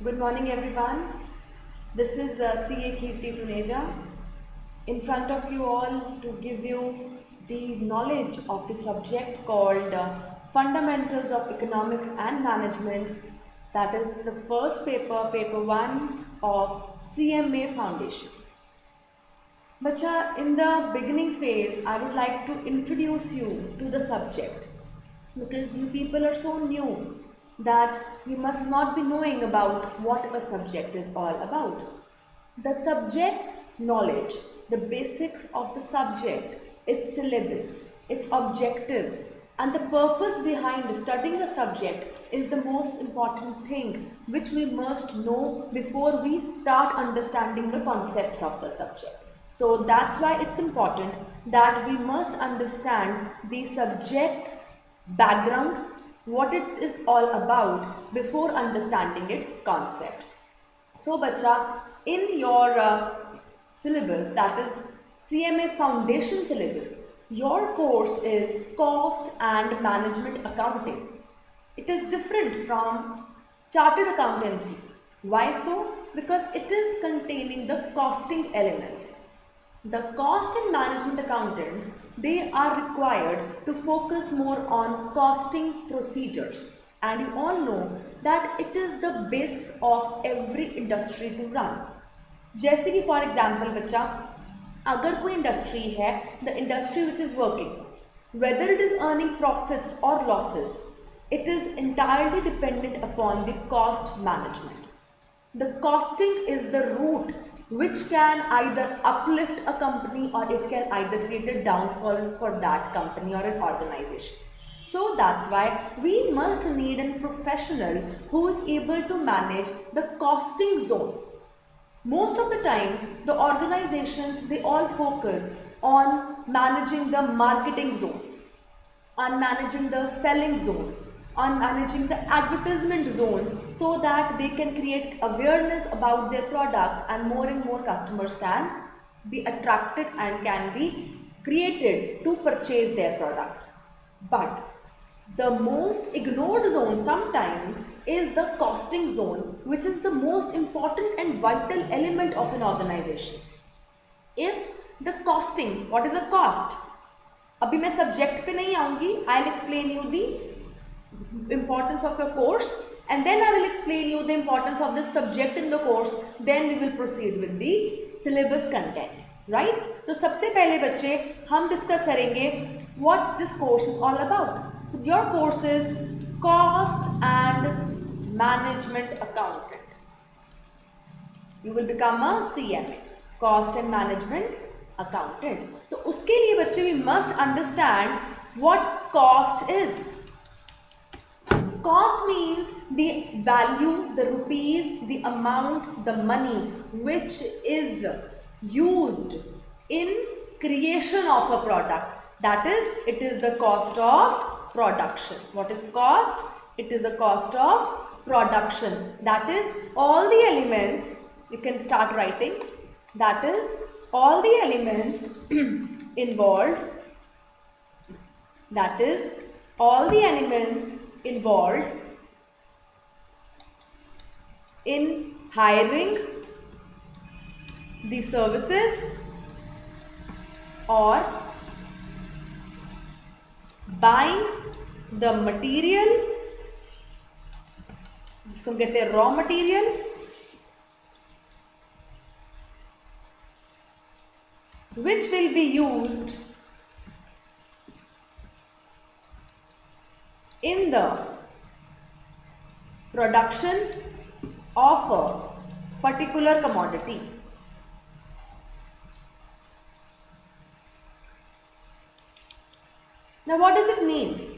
Good morning, everyone. This is CA Kirti Suneja in front of you all to give you the knowledge of the subject called Fundamentals of Economics and Management. That is the first paper, paper 1 of CMA Foundation. Bacha, in the beginning phase, I would like to introduce you to the subject because you people are so new that you must not be knowing about what a subject is all about. The subject's knowledge, the basics of the subject, its syllabus, its objectives, and the purpose behind studying a subject is the most important thing which we must know before we start understanding the concepts of the subject. So that's why it's important that we must understand the subject's background, what it is all about before understanding its concept. So bacha, in your syllabus, that is CMA Foundation syllabus, your course is Cost and Management Accounting. It is different from Chartered Accountancy. Why so? Because it is containing the costing elements. The cost and management accountants, they are required to focus more on costing procedures, and you all know that it is the base of every industry to run. जैसे कि for example बच्चा, अगर कोई industry है, the industry which is working, whether it is earning profits or losses, it is entirely dependent upon the cost management. The costing is the root which can either uplift a company or it can either create a downfall for that company or an organization. So that's why we must need a professional who is able to manage the costing zones. Most of the times, the organizations, they all focus on managing the marketing zones, on managing the selling zones, on managing the advertisement zones, so that they can create awareness about their products and more customers can be attracted and can be created to purchase their product. But the most ignored zone sometimes is the costing zone, which is the most important and vital element of an organization. If the costing, what is the cost? अभी मैं subject पे नहीं आऊंगी. I'll explain you the importance of your course and then I will explain you the importance of this subject in the course. Then we will proceed with the syllabus content, right? तो सबसे पहले बच्चे हम discuss करेंगे what this course is all about. So your course is Cost and Management Accountant. You will become a CMA, Cost and Management Accountant. तो उसके लिए बच्चे we must understand what cost is. Cost means the value, the rupees, the amount, the money which is used in creation of a product. That is, it is the cost of production. What is cost? It is the cost of production. That is all the elements, you can start writing, that is all the elements involved, that is all the elements involved in hiring the services or buying the material, जिसको हम कहते हैं raw material, which will be used in the production of a particular commodity. Now what does it mean?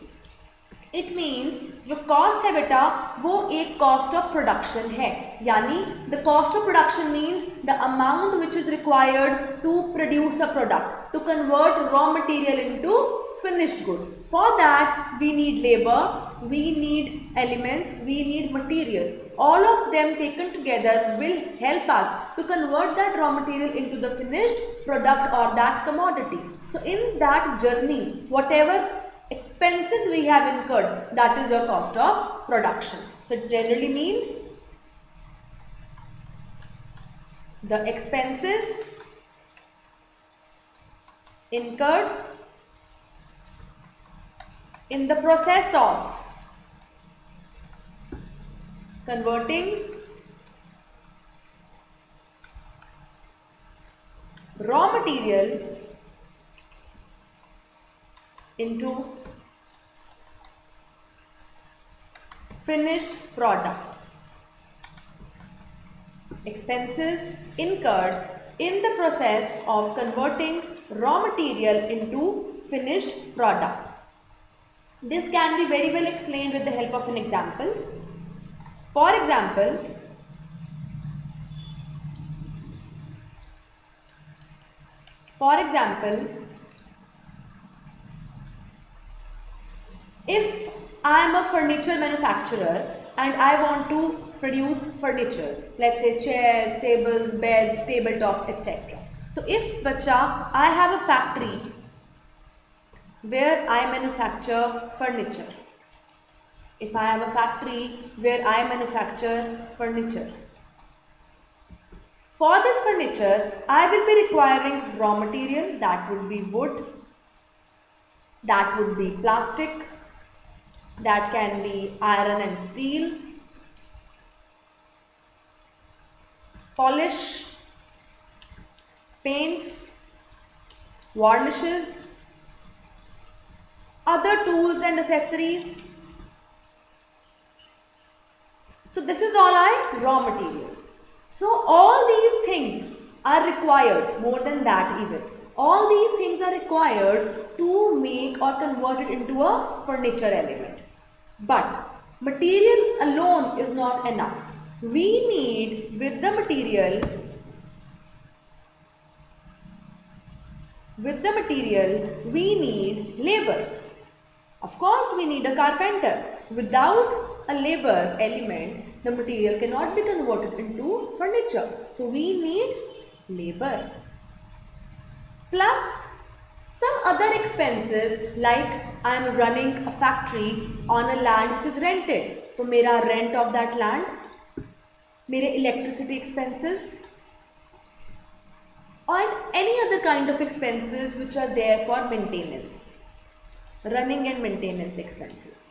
It means जो cost है बेटा वो एक cost of production है, यानी the cost of production means the amount which is required to produce a product, to convert raw material into finished good. For that we need labor, we need elements, we need material. All of them taken together will help us to convert that raw material into the finished product or that commodity. So in that journey, whatever expenses we have incurred, that is your cost of production. So it generally means the expenses incurred in the process of converting raw material into finished product. Expenses incurred in the process of converting raw material into finished product. This can be very well explained with the help of an example. For example, if I am a furniture manufacturer and I want to produce furnitures, let's say chairs, tables, beds, tabletops, etc. So if बच्चा I have a factory where I manufacture furniture. If I have a factory where I manufacture furniture. For this furniture, I will be requiring raw material, that would be wood, that would be plastic, that can be iron and steel, polish, paints, varnishes, other tools and accessories. So this is all raw material. So all these things are required, more than that even. All these things are required to make or convert it into a furniture element. But material alone is not enough. We need, with the material, we need labor. Of course, we need a carpenter. Without a labor element, the material cannot be converted into furniture. So we need labor. Plus some other expenses, like I am running a factory on a land which is rented. So mera rent of that land, mere electricity expenses, and any other kind of expenses which are there for maintenance, running and maintenance expenses.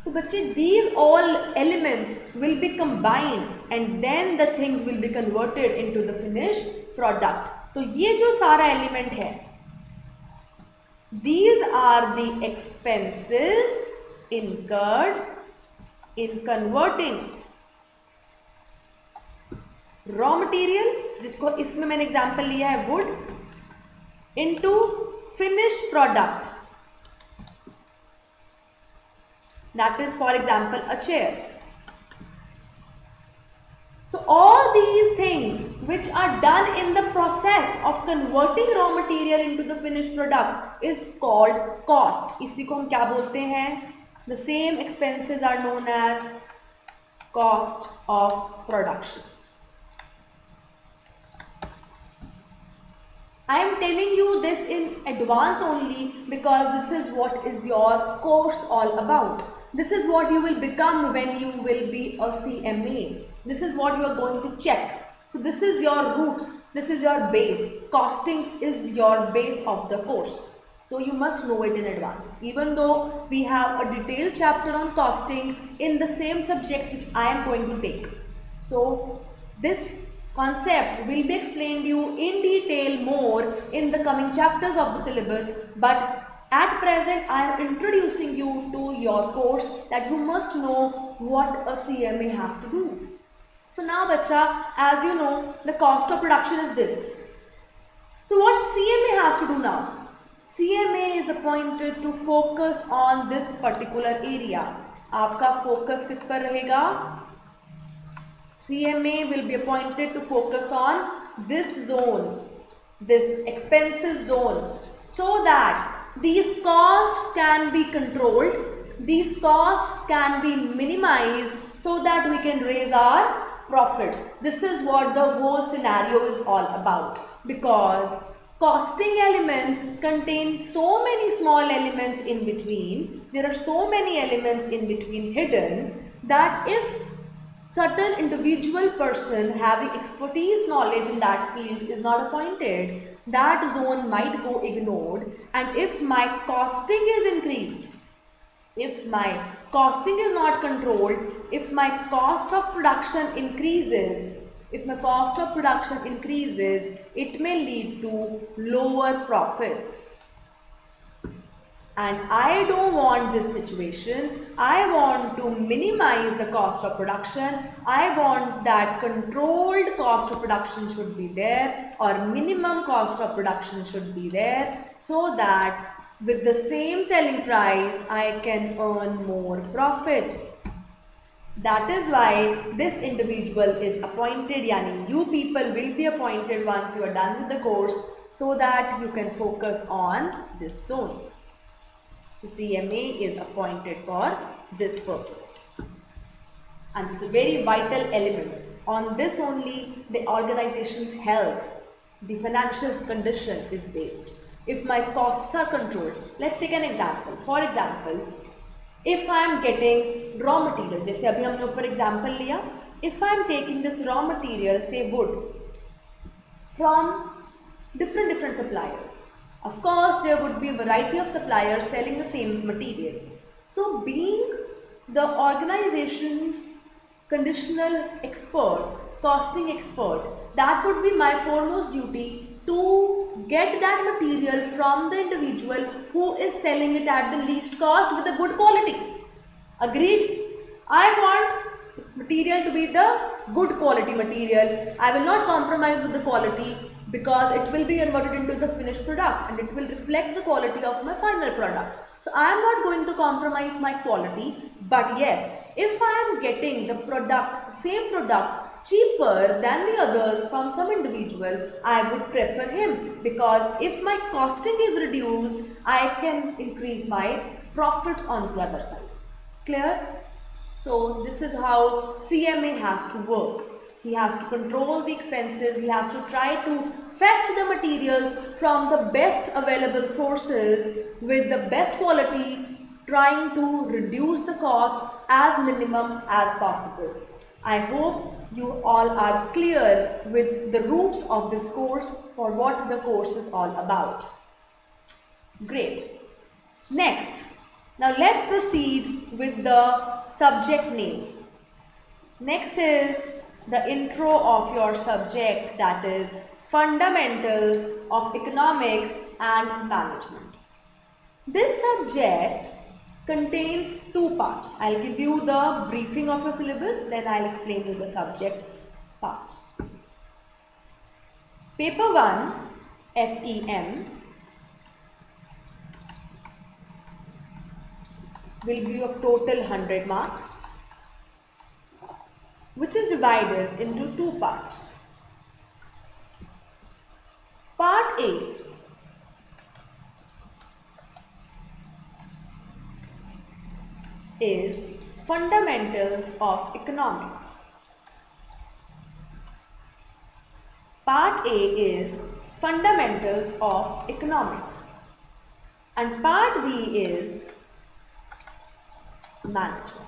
So बच्चे, these all elements will be combined and then the things will be converted into the finished product. तो ये जो सारा element है, these are the expenses incurred in converting raw material, जिसको इसमें मैंने example लिया है wood, into finished product. That is, for example, a chair. So all these things which are done in the process of converting raw material into the finished product is called cost. इसी को हम क्या बोलते हैं? The same expenses are known as cost of production. I am telling you this in advance only because this is what is your course all about. This is what you will become when you will be a CMA. This is what you are going to check. So this is your roots. This is your base. Costing is your base of the course. So you must know it in advance. Even though we have a detailed chapter on costing in the same subject which I am going to take. So this concept will be explained to you in detail more in the coming chapters of the syllabus, but at present I am introducing you to your course that you must know what a CMA has to do. So now bacha, as you know, the cost of production is this. So what CMA has to do now? CMA is appointed to focus on this particular area. आपका focus किस पर रहेगा? CMA will be appointed to focus on this zone, this expenses zone, so that these costs can be controlled, these costs can be minimized so that we can raise our profits. This is what the whole scenario is all about, because costing elements contain so many small elements in between. There are so many elements in between hidden that if certain individual person having expertise knowledge in that field is not appointed, that zone might go ignored. And if my costing is increased, if my costing is not controlled, if my cost of production increases, it may lead to lower profits. And I don't want this situation. I want to minimize the cost of production. I want that controlled cost of production should be there, or minimum cost of production should be there, so that with the same selling price I can earn more profits. That is why this individual is appointed, yani you people will be appointed once you are done with the course, so that you can focus on this zone. So CMA is appointed for this purpose. And this is a very vital element. On this only the organization's health, the financial condition is based. If my costs are controlled, let's take an example. For example, if I am getting raw material, जैसे अभी हमने ऊपर example लिया, if I am taking this raw material, say wood, from different suppliers, of course there would be a variety of suppliers selling the same material. So being the organization's conditional expert, costing expert, that would be my foremost duty to get that material from the individual who is selling it at the least cost with a good quality. Agreed? I want material to be the good quality material. I will not compromise with the quality, because it will be converted into the finished product and it will reflect the quality of my final product. So I am not going to compromise my quality, but yes, if I am getting the product, same product, cheaper than the others from some individual, I would prefer him, because if my costing is reduced, I can increase my profits on the other side. Clear? So this is how CMA has to work. He has to control the expenses, he has to try to fetch the materials from the best available sources with the best quality, trying to reduce the cost as minimum as possible. I hope you all are clear with the roots of this course, for what the course is all about. Great. Next, now let's proceed with the subject name. Next is the intro of your subject, that is Fundamentals of Economics and Management. This subject contains two parts. I'll give you the briefing of your syllabus, then I'll explain you the subject's parts. Paper 1, FEM, will be of total 100 marks, which is divided into two parts. Part A is Fundamentals of Economics. Part A is Fundamentals of Economics, and Part B is Management.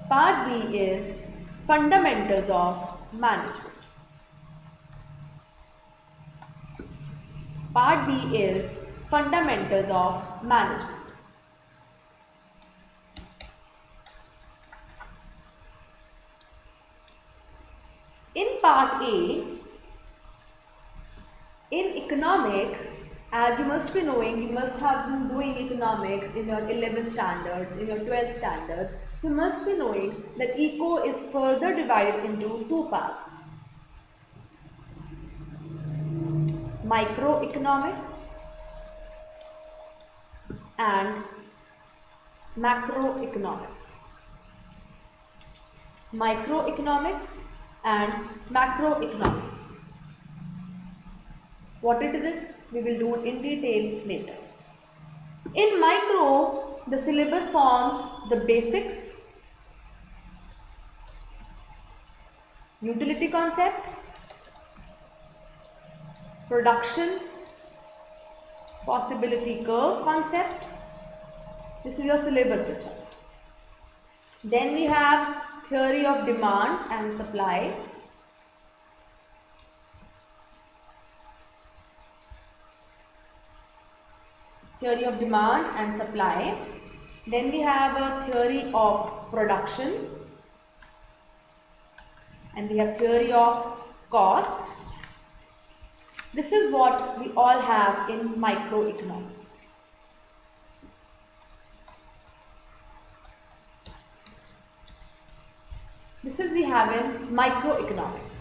Part B is Fundamentals of Management. Part B is Fundamentals of Management. In Part A, in economics, as you must be knowing, you must have been doing economics in your 11th standards, in your 12th standards. You must be knowing that eco is further divided into two parts: microeconomics and macroeconomics. Microeconomics and macroeconomics. What it is, we will do in detail later. In micro, the syllabus forms the basics, utility concept, production, possibility curve concept. This is your syllabus picture. Then we have theory of demand and supply. Theory of demand and supply. Then we have a theory of production. And we have theory of cost. This is what we all have in microeconomics. This is we have in microeconomics.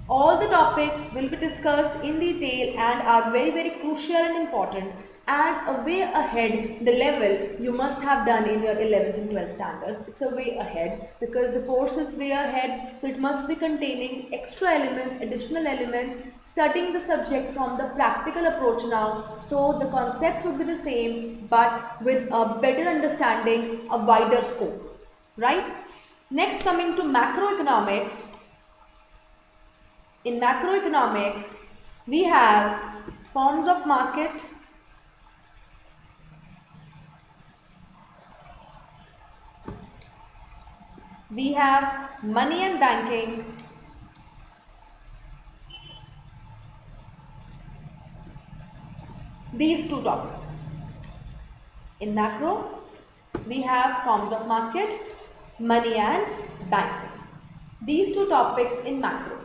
All the topics will be discussed in detail and are very, very crucial and important, and a way ahead the level you must have done in your 11th and 12th standards. It's a way ahead because the course is way ahead, so it must be containing extra elements, additional elements, studying the subject from the practical approach now, so the concept will be the same but with a better understanding, a wider scope, right? Next, coming to macroeconomics. In macroeconomics, we have forms of market, we have money and banking, these two topics. In macro, we have forms of market, money and banking. These two topics in macro.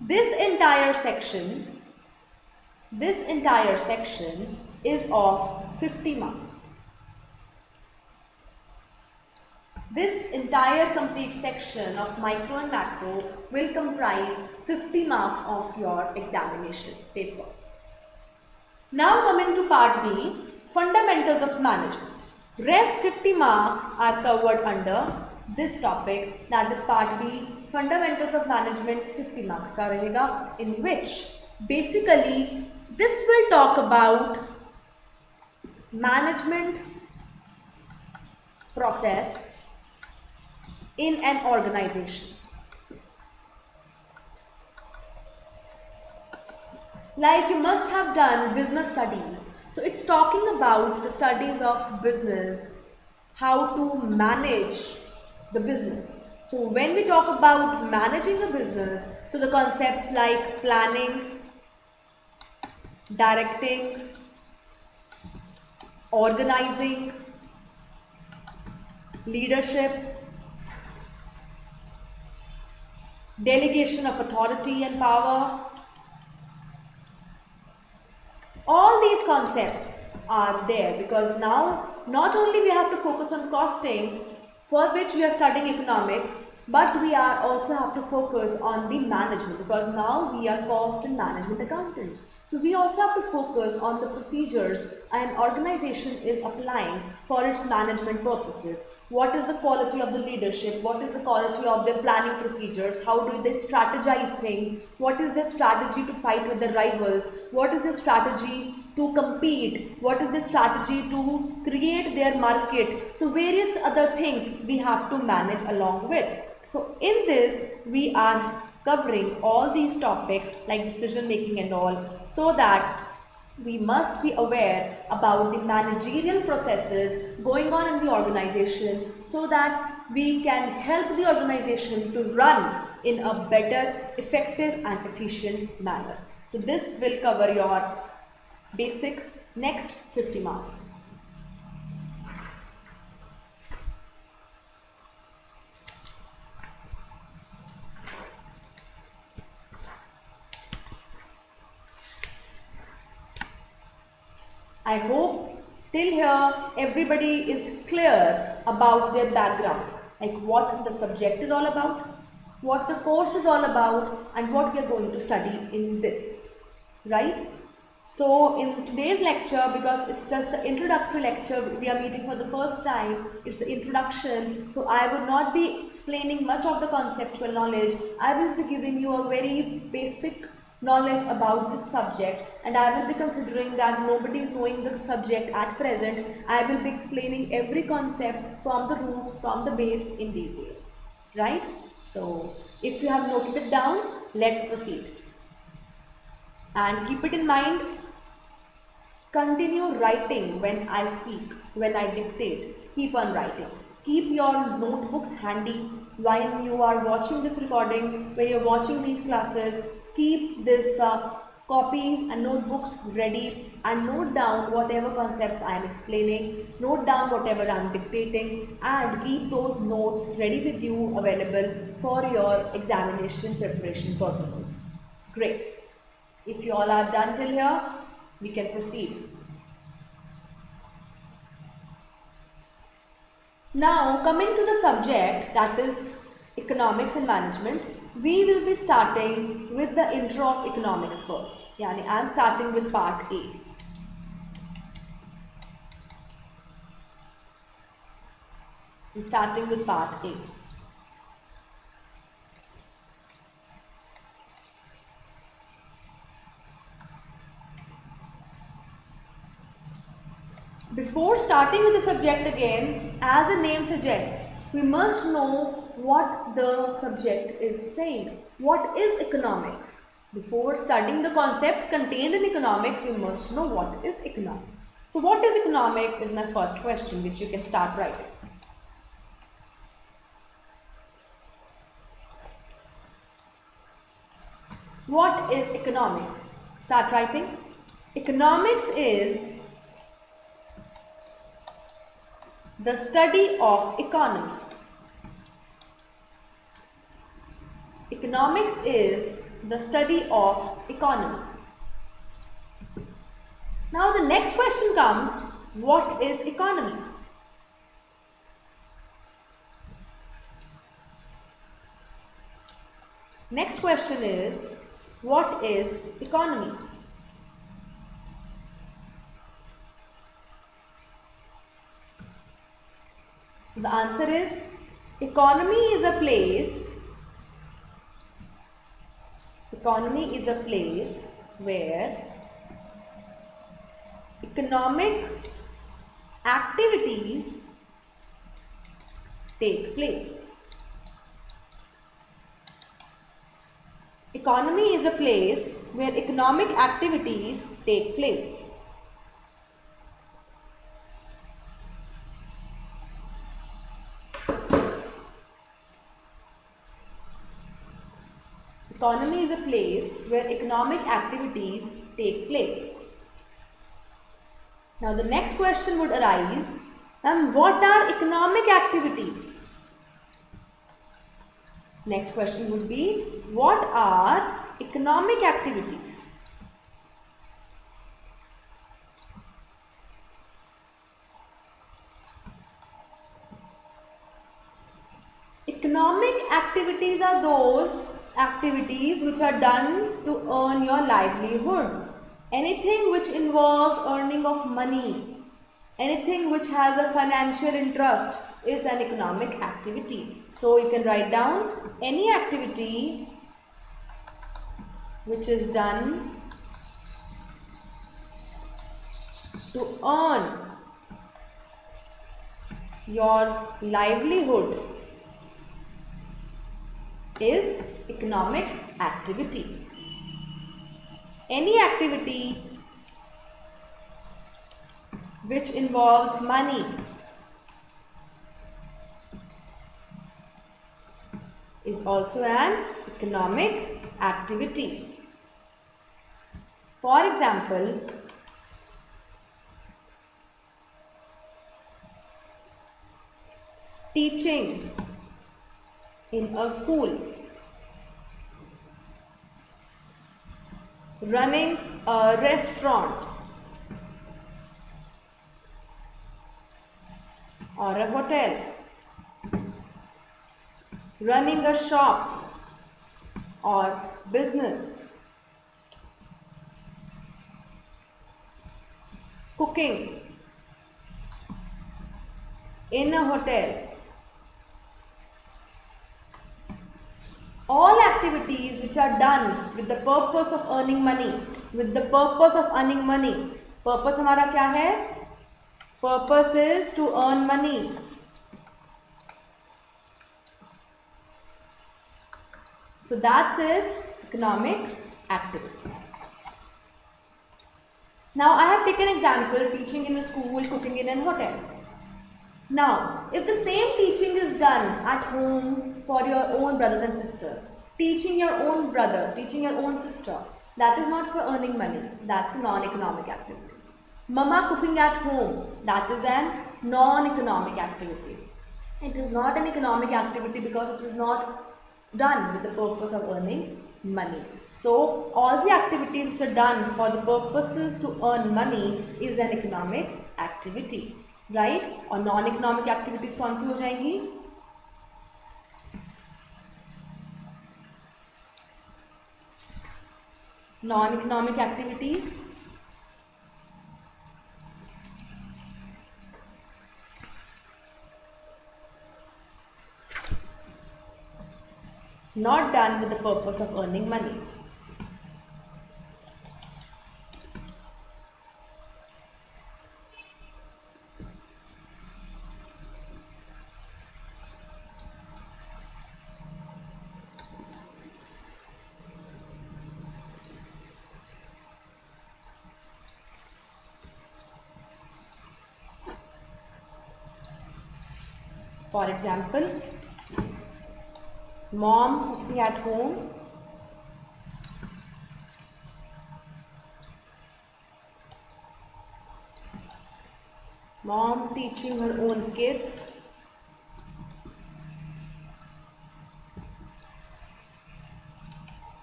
This entire section is of 50 marks. This entire complete section of micro and macro will comprise 50 marks of your examination paper. Now coming to part B, fundamentals of management. Rest 50 marks are covered under this topic, that is part B, fundamentals of management 50 marks का रहेगा, in which basically this will talk about management process in an organization. Like you must have done business studies. So it's talking about the studies of business, how to manage the business. So when we talk about managing a business, so the concepts like planning, directing, organizing, leadership, delegation of authority and power, all these concepts are there because now not only we have to focus on costing, for which we are studying economics, but we are also have to focus on the management because now we are cost and management accountants. So we also have to focus on the procedures an organization is applying for its management purposes. What is the quality of the leadership? What is the quality of their planning procedures? How do they strategize things? What is their strategy to fight with their rivals? What is their strategy to compete? What is their strategy to create their market? So various other things we have to manage along with. So in this, we are covering all these topics like decision making and all, so that we must be aware about the managerial processes going on in the organization so that we can help the organization to run in a better, effective and efficient manner. So this will cover your basic next 50 marks. I hope till here everybody is clear about their background, like what the subject is all about, what the course is all about and what we are going to study in this, right? So in today's lecture, because it's just the introductory lecture, we are meeting for the first time, it's the introduction, so I would not be explaining much of the conceptual knowledge. I will be giving you a very basic knowledge about this subject, and I will be considering that nobody is knowing the subject at present. I will be explaining every concept from the roots, from the base in detail, right? So if you have noted it down, let's proceed. And keep it in mind, continue writing when I speak, when I dictate, keep on writing. Keep your notebooks handy while you are watching this recording, when you're watching these classes. Keep this copies and notebooks ready and note down whatever concepts I am explaining, note down whatever I am dictating, and keep those notes ready with you, available for your examination preparation purposes. Great. If you all are done till here, we can proceed. Now, coming to the subject, that is economics and management, we will be starting with the intro of economics first. Yani I am starting with part A. I'm starting with part A. Before starting with the subject again, as the name suggests, we must know what the subject is saying. What is economics? Before studying the concepts contained in economics, we must know what is economics. So what is economics is my first question, which you can start writing. What is economics? Start writing. Economics is the study of economy. Economics is the study of economy. Now the next question comes, what is economy? Next question is, what is economy? So the answer is, economy is a place where economic activities take place. Economy is a place where economic activities take place. Economy is a place where economic activities take place. Now the next question would arise, what are economic activities? Next question would be, what are economic activities? Economic activities are those activities which are done to earn your livelihood. Anything which involves earning of money, anything which has a financial interest is an economic activity. So you can write down any activity which is done to earn your livelihood is economic activity. Any activity which involves money is also an economic activity. For example, teaching in a school, running a restaurant or a hotel, running a shop or business, cooking in a hotel. All activities which are done with the purpose of earning money, purpose हमारा क्या है? Purpose is to earn money. So that is economic activity. Now I have taken example, teaching in a school, cooking in a hotel. Now, if the same teaching is done at home for your own brothers and sisters, teaching your own brother, teaching your own sister, that is not for earning money. That's a non-economic activity. Mama cooking at home, that is an non-economic activity. It is not an economic activity because it is not done with the purpose of earning money. So, all the activities which are done for the purposes to earn money is an economic activity. Right और non economic activities कौन सी हो जाएंगी? Non economic activities not done with the purpose of earning money. For example, mom cooking at home, mom teaching her own kids,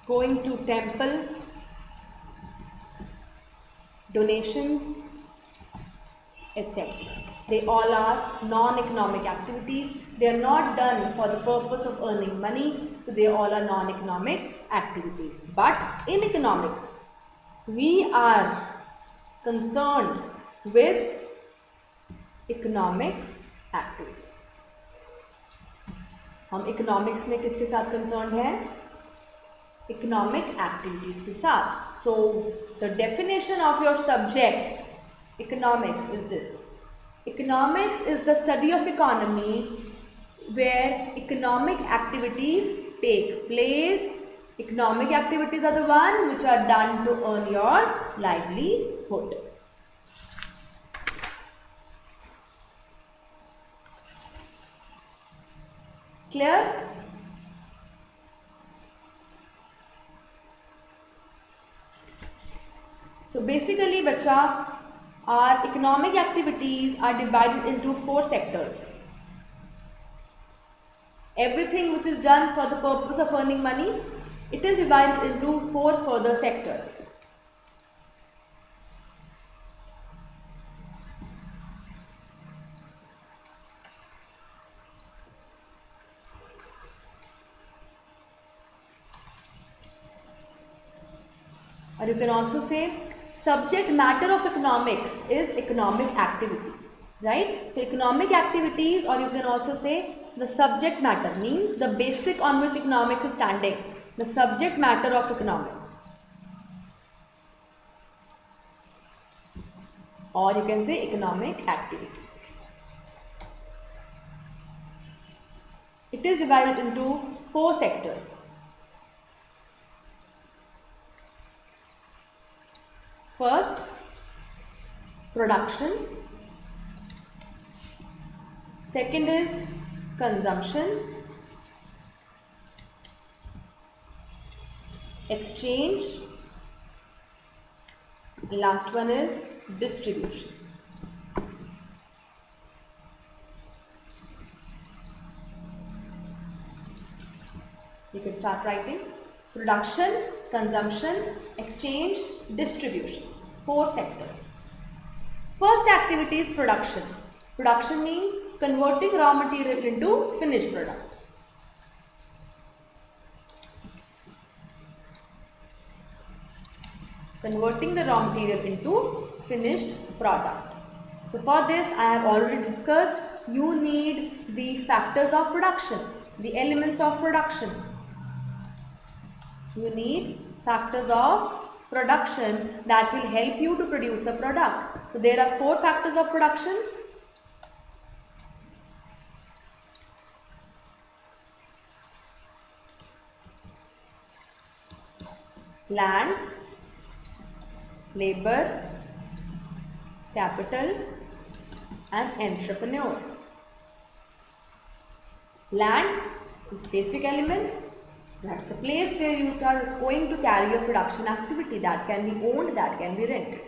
going to temple, donations, etc. They all are non-economic activities. They are not done for the purpose of earning money, so they all are non-economic activities. But in economics, we are concerned with economic activity. हम economics में किसके साथ concerned हैं? Economic activities के साथ. So the definition of your subject economics is this. Economics is the study of economy where economic activities take place. Economic activities are the one which are done to earn your livelihood. Clear? So basically, bacha, our economic activities are divided into 4 sectors. Everything which is done for the purpose of earning money, it is divided into 4 further sectors. Or you can also say subject matter of economics is economic activity, right? So economic activities, or you can also say the subject matter means the basic on which economics is standing, the subject matter of economics. Or you can say economic activities. It is divided into 4 sectors. First, production. Second is consumption. Exchange. Last one is distribution. You can start writing. Production, consumption, exchange, distribution. 4 sectors. First activity is production. Production means converting raw material into finished product. Converting the raw material into finished product. So for this I have already discussed, you need the factors of production, the elements of production. You need factors of production that will help you to produce a product. So there are 4 factors of production. Land, labor, capital and entrepreneur. Land is basic element. That's the place where you are going to carry your production activity. That can be owned, that can be rented.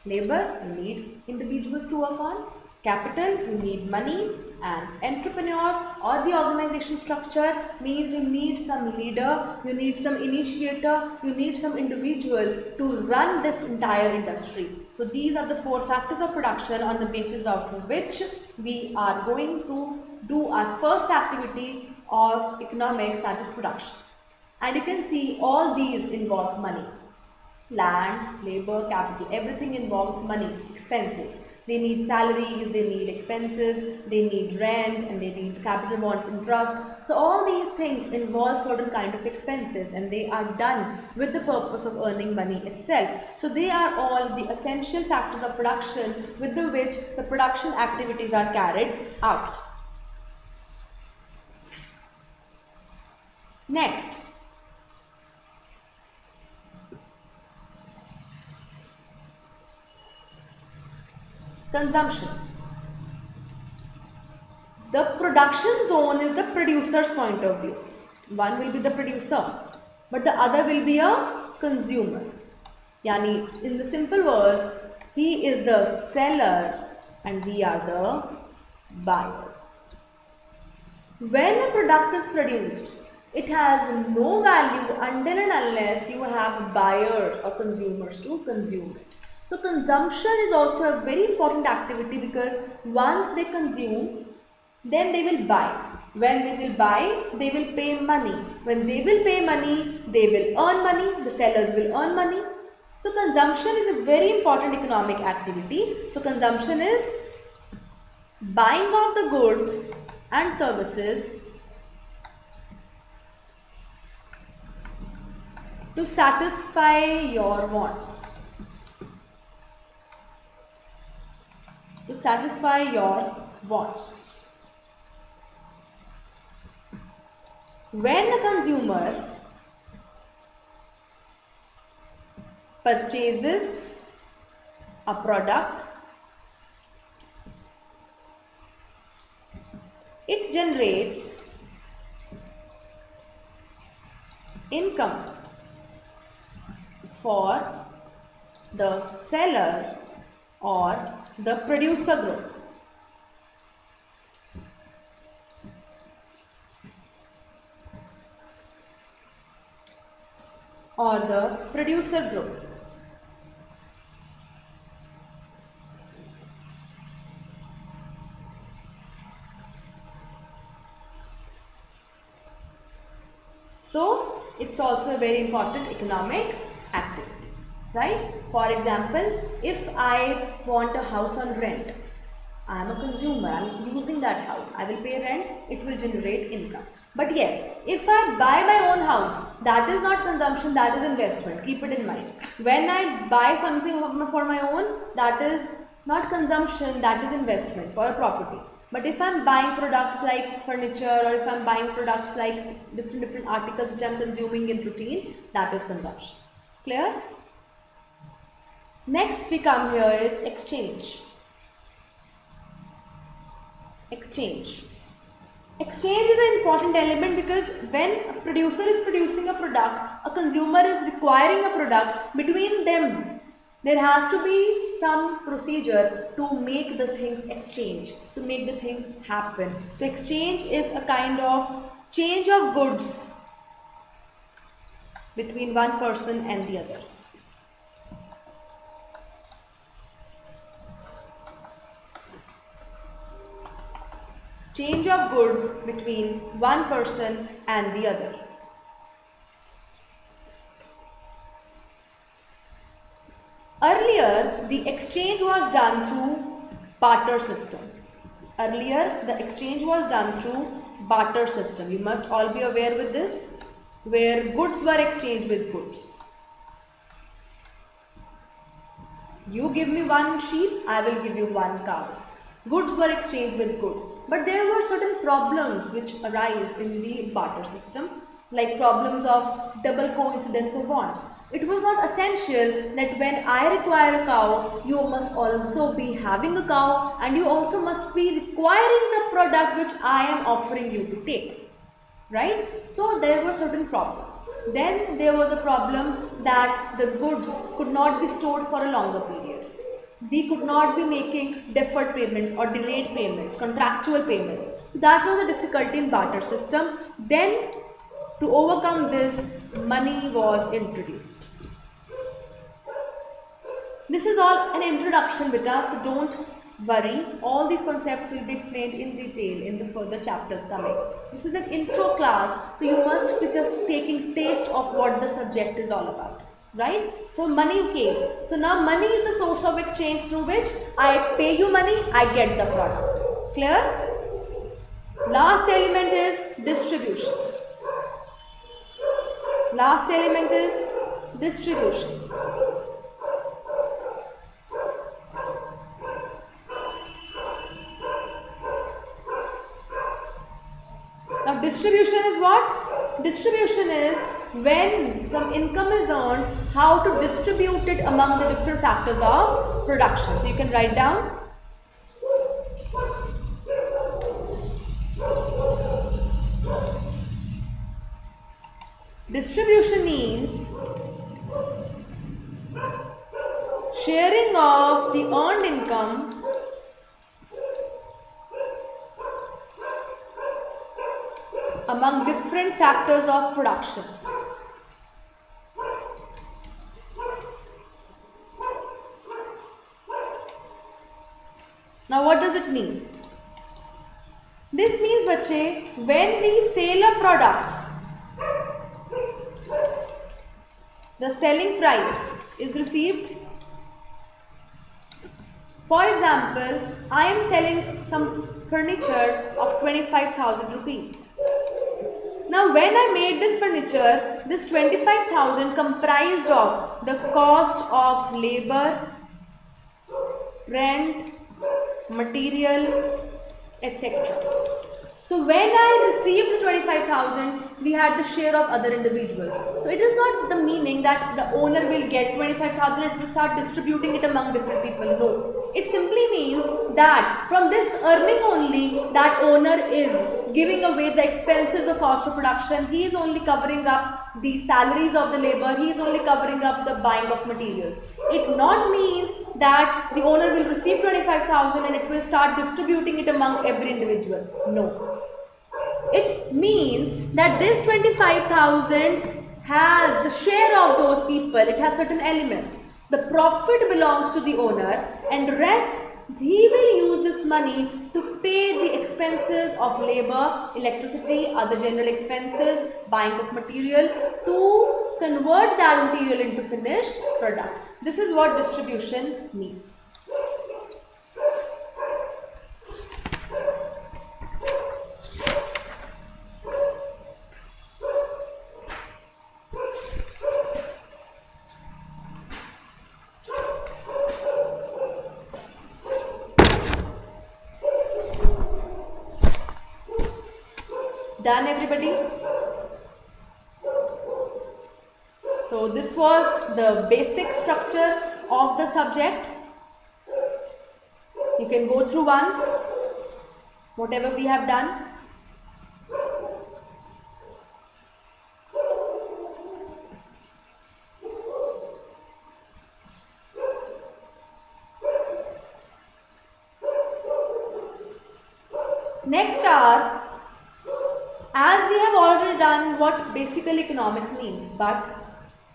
Labor, you need individuals to work on. Capital, you need money. And entrepreneur or the organization structure means you need some leader, you need some initiator, you need some individual to run this entire industry. So these are the four factors of production on the basis of which we are going to do our first activity of economics, that is production. And you can see all these involve money. Land, labor, capital, everything involves money, expenses. They need salaries, they need expenses, they need rent, and they need capital bonds interest. So all these things involve certain kind of expenses, and they are done with the purpose of earning money itself. So they are all the essential factors of production with the which the production activities are carried out. Next, consumption. The production zone is the producer's point of view. One will be the producer, but the other will be a consumer. Yani, in the simple words, he is the seller and we are the buyers. When a product is produced, it has no value until and unless you have buyers or consumers to consume it. So consumption is also a very important activity, because once they consume, then they will buy. When they will buy, they will pay money. When they will pay money, they will earn money. The sellers will earn money. So consumption is a very important economic activity. So consumption is buying of the goods and services to satisfy your wants. To satisfy your wants. When a consumer purchases a product, it generates income for the seller or the producer group. Or the producer group. So it's also a very important economic activity, right? For example, if I want a house on rent, I am a consumer, I am using that house, I will pay rent, it will generate income. But yes, if I buy my own house, that is not consumption, that is investment. Keep it in mind. When I buy something for my own, that is not consumption, that is investment for a property. But if I am buying products like furniture, or if I am buying products like different articles which I am consuming in routine, that is consumption. Clear? Next we come here is exchange. Exchange. Exchange is an important element, because when a producer is producing a product, a consumer is requiring a product, between them there has to be some procedure to make the things exchange, to make the things happen. So exchange is a kind of change of goods between one person and the other. Change of goods between one person and the other. Earlier, the exchange was done through barter system. Earlier, the exchange was done through barter system. You must all be aware with this, where goods were exchanged with goods. You give me one sheep, I will give you one cow. Goods were exchanged with goods. But there were certain problems which arise in the barter system. like problems of double coincidence of wants. It was not essential that when I require a cow, you must also be having a cow, and you also must be requiring the product which I am offering you to take. Right? So there were certain problems. Then there was a problem that the goods could not be stored for a longer period. We could not be making deferred payments or delayed payments, contractual payments. That was a difficulty in barter system. Then to overcome this, money was introduced. This is all an introduction, beta, so don't worry. All these concepts will be explained in detail in the further chapters coming. This is an intro class, so you must be just taking taste of what the subject is all about. Right? So money came. So now money is the source of exchange through which I pay you money, I get the product. Clear? Last element is distribution. Last element is distribution. Now distribution is what? Distribution is when some income is earned, how to distribute it among the different factors of production. So you can write down. Distribution means sharing of the earned income among different factors of production. Now what does it mean? This means, bache, when we sell a product, the selling price is received. For example, I am selling some furniture of 25,000 rupees. Now when I made this furniture, this 25,000 comprised of the cost of labor, rent, material, etc. So when I received the 25,000, we had the share of other individuals. So it is not the meaning that the owner will get 25,000 and will start distributing it among different people. No. It simply means that from this earning only, that owner is giving away the expenses of cost of production. He is only covering up the salaries of the labor. He is only covering up the buying of materials. It not means that the owner will receive 25,000 and it will start distributing it among every individual. No. It means that this 25,000 has the share of those people. It has certain elements. The profit belongs to the owner, and rest he will use this money to pay the expenses of labor, electricity, other general expenses, buying of material, to convert that material into finished product. This is what distribution means. Done, everybody? So this was the basic structure of the subject. You can go through once whatever we have done. Next are, as we have already done what basic economics means, but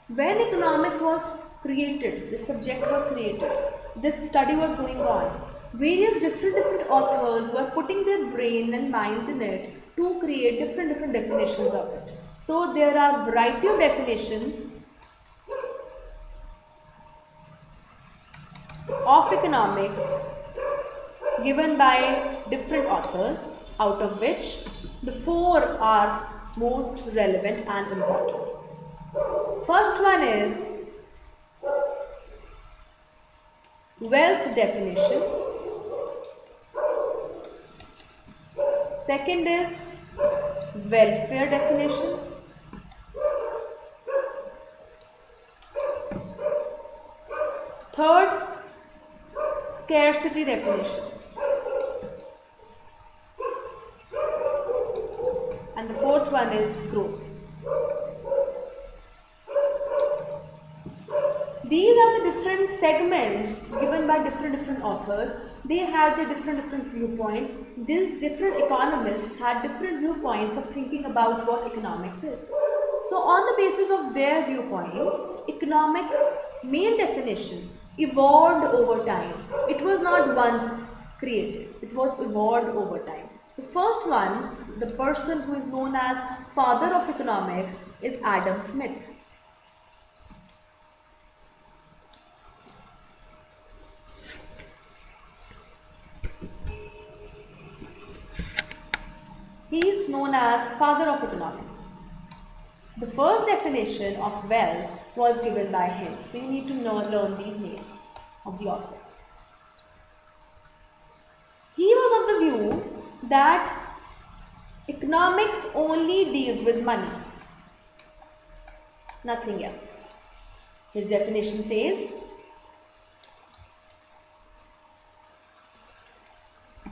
when economics was created, this subject was created, this study was going on, various different authors were putting their brain and minds in it to create different definitions of it. So there are variety of definitions of economics given by different authors, out of which the four are most relevant and important. First one is wealth definition. Second is welfare definition. Third, scarcity definition. And the fourth one is growth. These are the different segments given by different authors. They had the different viewpoints. These different economists had different viewpoints of thinking about what economics is. So on the basis of their viewpoints, economics main definition evolved over time. It was not once created. It was evolved over time. The first one, the person who is known as father of economics, is Adam Smith. He is known as father of economics. The first definition of wealth was given by him. So you need to learn these names of the authors. He was of the view that economics only deals with money, nothing else. His definition says,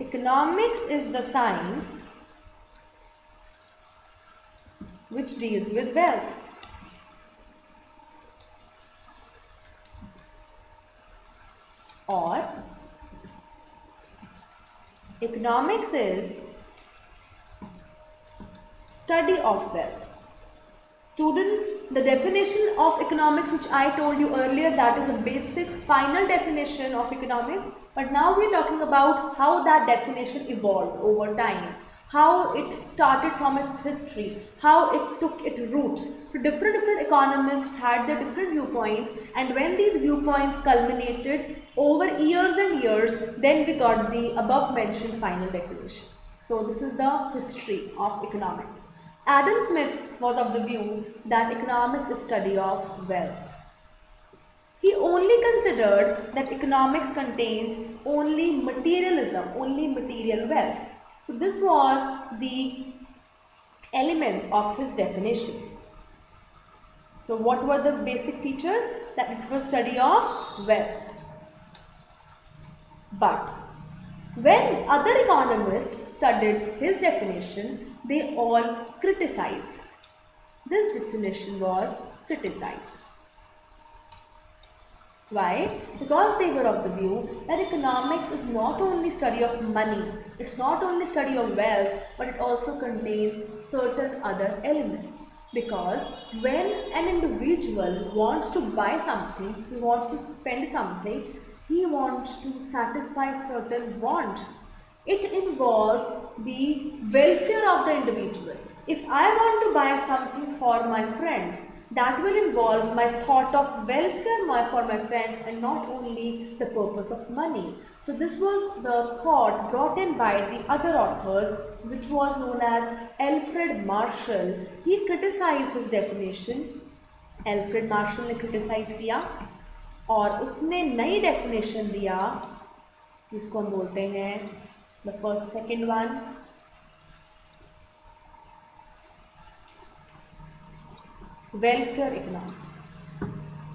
economics is the science which deals with wealth. Or economics is study of wealth. Students, the definition of economics which I told you earlier, that is a basic final definition of economics, but now we are talking about how that definition evolved over time, how it started from its history, how it took its roots. So different economists had their different viewpoints, and when these viewpoints culminated over years and years, then we got the above mentioned final definition. So this is the history of economics. Adam Smith was of the view that economics is study of wealth. He only considered that economics contains only materialism, only material wealth. So this was the elements of his definition. So what were the basic features? That it was study of wealth. But when other economists studied his definition, they all criticized it. This definition was criticized. Why? Because they were of the view that economics is not only study of money, it's not only study of wealth, but it also contains certain other elements. Because when an individual wants to buy something, he wants to spend something, he wants to satisfy certain wants. It involves the welfare of the individual. If I want to buy something for my friends, that will involve my thought of welfare for my friends and not only the purpose of money. So this was the thought brought in by the other authors, which was known as Alfred Marshall. He criticized his definition. Alfred Marshall ने criticize किया और उसने नई definition दिया, जिसको हम बोलते हैं the second one, welfare economics.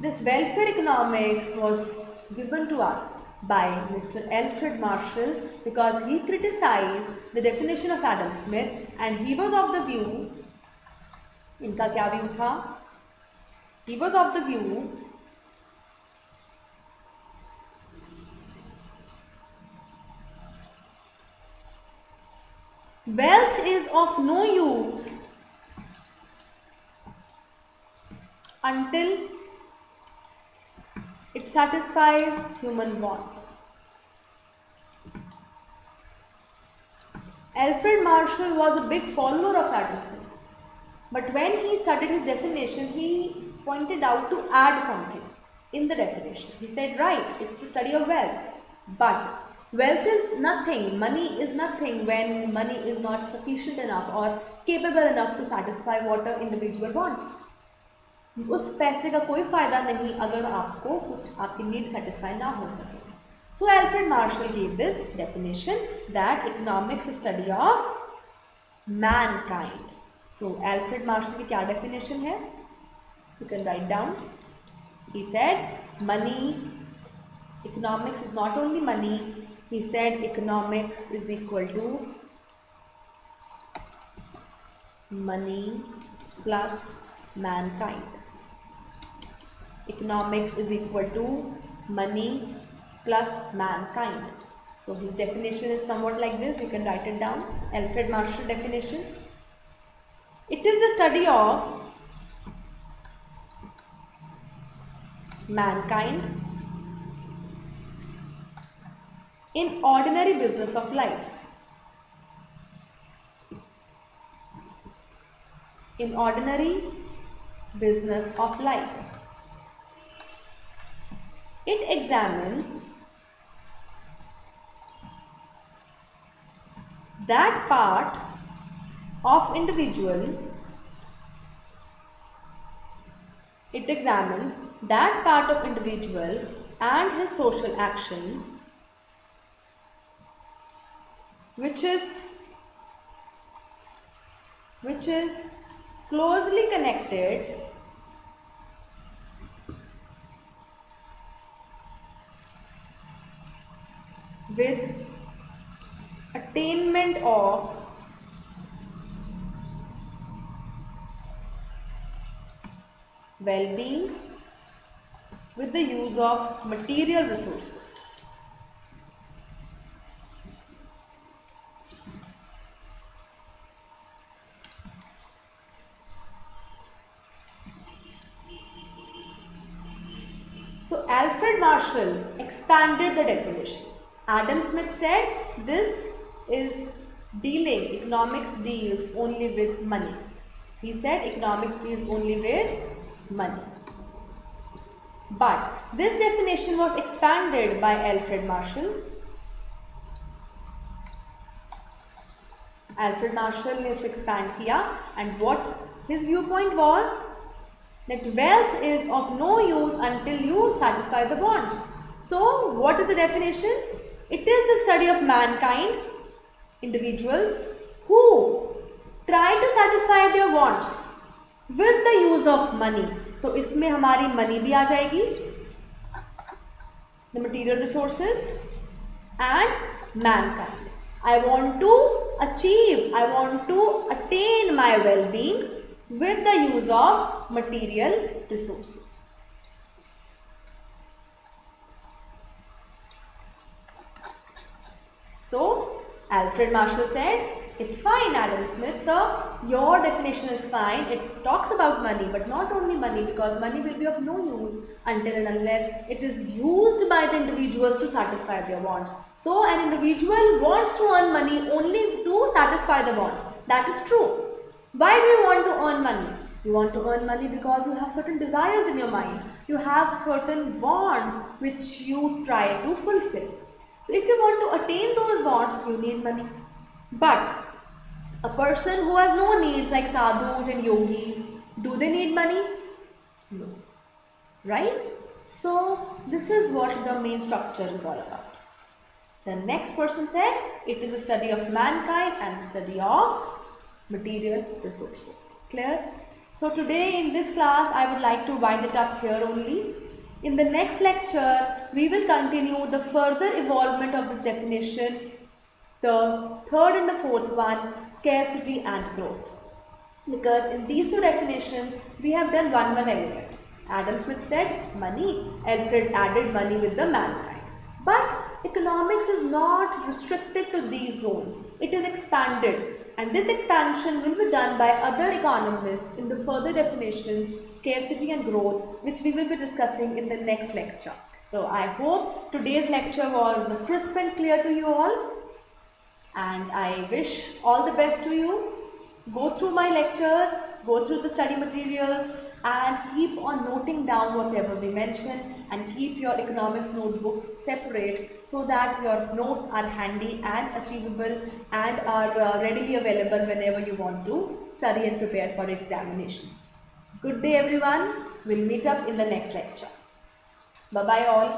This welfare economics was given to us by Mr. Alfred Marshall because he criticized the definition of Adam Smith and he was of the view, इनका क्या view था? He was of the view wealth is of no use until it satisfies human wants. Alfred Marshall was a big follower of Adam Smith, but when he studied his definition, he pointed out to add something in the definition. He said, right, it's the study of wealth, but wealth is nothing, money is nothing when money is not sufficient enough or capable enough to satisfy what an individual wants. उस पैसे का कोई फ़ायदा नहीं अगर आपको कुछ आपकी नीड सेटिस्फाई ना हो सके. So Alfred Marshall gave this definition that economics is study of mankind. So Alfred Marshall की क्या definition है? You can write down. He said money Economics is not only money. He said economics is equal to money plus mankind. Economics is equal to money plus mankind. So his definition is somewhat like this. You can write it down. Alfred Marshall definition. It is the study of mankind in ordinary business of life. In ordinary business of life. It examines that part of individual. It examines that part of individual and his social actions which is closely connected with attainment of well-being with the use of material resources. So Alfred Marshall expanded the definition. Adam Smith said this is dealing, economics deals only with money. He said economics deals only with money. But this definition was expanded by Alfred Marshall. Alfred Marshall ने इसको expand किया and what his viewpoint was that wealth is of no use until you satisfy the wants. So what is the definition? It is the study of mankind, individuals who try to satisfy their wants with the use of money. तो इसमें हमारी money भी आ जाएगी, the material resources and mankind. I want to achieve, I want to attain my well-being with the use of material resources. So Alfred Marshall said, it's fine Adam Smith sir, your definition is fine, it talks about money but not only money, because money will be of no use until and unless it is used by the individuals to satisfy their wants. So an individual wants to earn money only to satisfy the wants. That is true. Why do you want to earn money? You want to earn money because you have certain desires in your minds. You have certain wants which you try to fulfill. So if you want to attain those wants, you need money. But a person who has no needs like sadhus and yogis, do they need money? No. Right? So this is what the main structure is all about. The next person said it is a study of mankind and study of material resources. Clear? So today in this class I would like to wind it up here only. In the next lecture we will continue the further evolvement of this definition, the third and the fourth one, scarcity and growth. Because in these two definitions we have done one element. Adam Smith said money, Alfred added money with the mankind. But economics is not restricted to these zones. It is expanded. And this expansion will be done by other economists in the further definitions, scarcity and growth, which we will be discussing in the next lecture. So I hope today's lecture was crisp and clear to you all. And I wish all the best to you. Go through my lectures, go through the study materials and keep on noting down whatever we mention and keep your economics notebooks separate so that your notes are handy and achievable and are readily available whenever you want to study and prepare for examinations. Good day everyone. We'll meet up in the next lecture. Bye bye all.